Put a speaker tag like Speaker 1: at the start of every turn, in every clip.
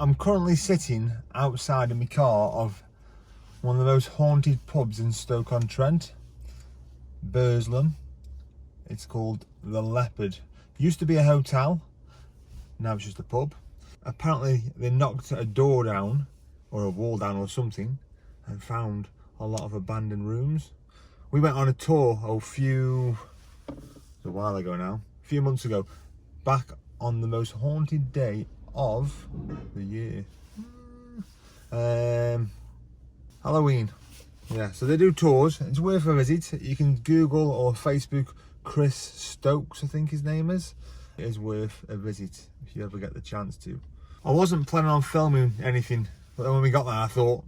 Speaker 1: I'm currently sitting outside in my car of one of the most haunted pubs in Stoke on-Trent, Burslem. It's called the Leopard. Used to be a hotel, now it's just a pub. Apparently they knocked a door down, or a wall down or something, and found a lot of abandoned rooms. We went on a tour a while ago now, a few months ago, back on the most haunted day of the year. Halloween. Yeah, so they do tours. It's worth a visit. You can Google or Facebook Chris Stokes, I think his name is. It is worth a visit if you ever get the chance to. I wasn't planning on filming anything, but then when we got there I thought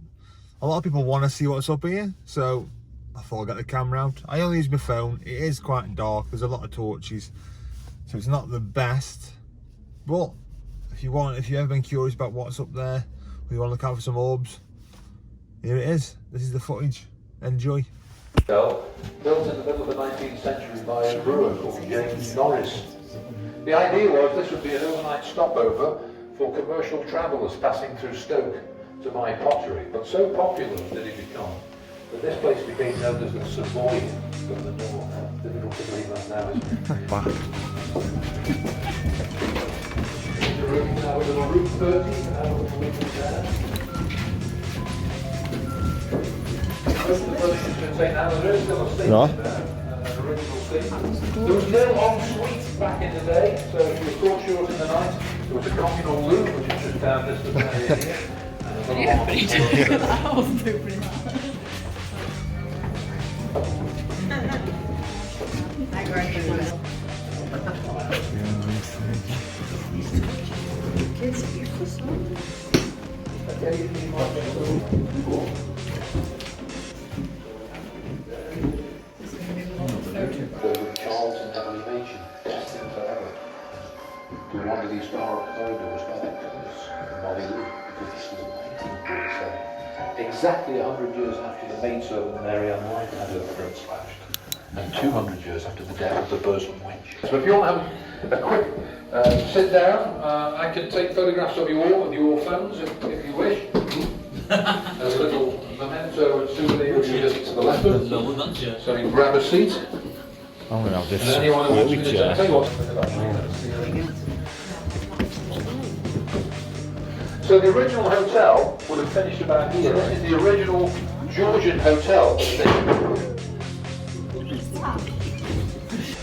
Speaker 1: a lot of people want to see what's up here, so I thought I'd get the camera out. I only use my phone. It is quite dark, there's a lot of torches, so it's not the best, but if you've ever been curious about what's up there, or you want to look out for some orbs, here it is. This is the footage. Enjoy.
Speaker 2: Built in the middle of the 19th century by a brewer called James Norris. The idea was this would be an overnight stopover for commercial travellers passing through Stoke to buy pottery, but so popular did it become that this place became known as the Savoy of the North. Difficult to believe that now, isn't it? The room now with a route 30, and now we're going there. Most of the buildings in St. Anne's, there is still a station there, an original station. There was no ensuite back in the day, so if you were caught short in the night, there was a communal loo, which is just down this area here.
Speaker 3: Yeah, but he didn't do that. I wasn't opening that. Kids, you're so small.
Speaker 2: Charlton Heavenly Mansion, lasting forever. To one of these dark corridors by that place, Molly Lou, because this was 1947. Exactly 100 years after the maidservant Mary Ann White had her throat slashed, and 200 years after the death of the Burslem witch. So if you want to have a quick sit down, I can take photographs of you all with your phones if you wish. As a little memento and souvenir of your visit to the Leopard. So you can grab a seat.
Speaker 1: I'm going to have this.
Speaker 2: And anyone who wants me to tell you what. So the original hotel would have finished about here. This is the original Georgian hotel.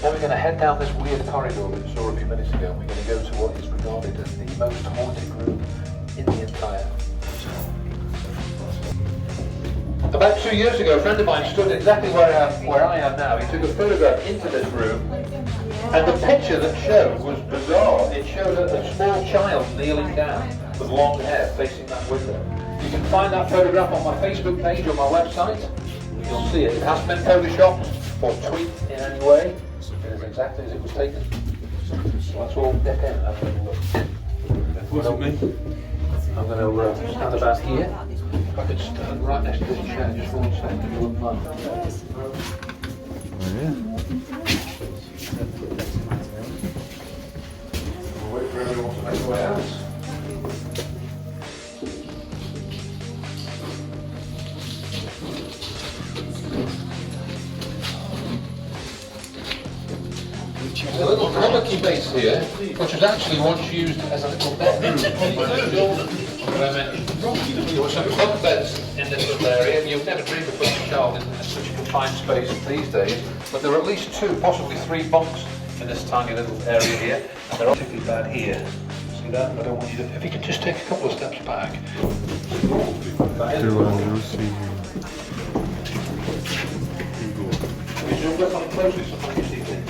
Speaker 2: Then we're going to head down this weird corridor that we saw a few minutes ago, and we're going to go to what is regarded as the most haunted room in the entire hotel. About 2 years ago, a friend of mine stood exactly where I am now. He took a photograph into this room, and the picture that showed was bizarre. It showed a small child kneeling down with long hair facing that window. You can find that photograph on my Facebook page or my website. You'll see it. It hasn't been photoshopped or tweaked in any way. It is exactly as it was taken. So let's all dip in and have a look. I'm going to stand about here. If I could stand right next to this chair just for 1 second, if you wouldn't mind. We'll wait for everyone to make their way out. There's a little colicky base here, which was actually once used as a little bedroom. There were some bunk beds in this little area. You'd never dream of putting a child in such a confined space these days, but there were at least 2, possibly 3 bunks in this tiny little area here, and they're particularly bad here. See that? I don't want you to. If you could just take a couple of steps back. Look on closely, sometimes you see things.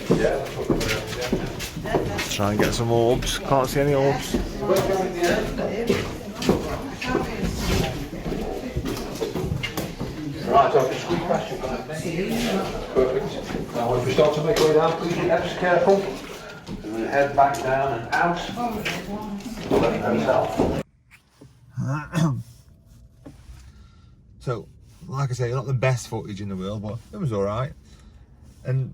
Speaker 2: Yeah, that's what we're doing.
Speaker 1: Try and get some orbs. Can't see any orbs.
Speaker 2: Right, so I can squeeze past you. Perfect. Now if we start to make our way down, please be extra careful. We'll head back down and out. We'll let you know yourself.
Speaker 1: So, like I say, not the best footage in the world, but it was alright. And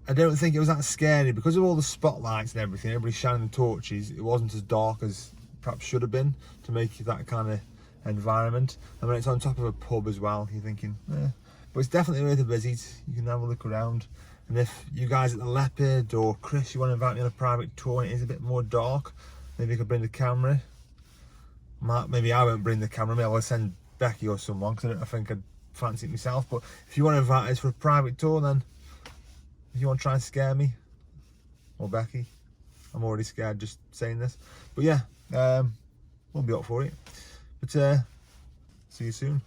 Speaker 1: I don't think it was that scary because of all the spotlights and everything, everybody shining the torches. It wasn't as dark as perhaps should have been to make that kind of environment. And when it's on top of a pub as well, you're thinking, eh. But it's definitely worth a visit. You can have a look around. And if you guys at the Leopard or Chris, you want to invite me on a private tour and it is a bit more dark, maybe you could bring the camera. Maybe I won't bring the camera, maybe I'll send Becky or someone because I don't think I'd fancy it myself. But if you want to invite us for a private tour, then if you want to try and scare me or Becky, I'm already scared just saying this. But yeah, we'll be up for it. But see you soon.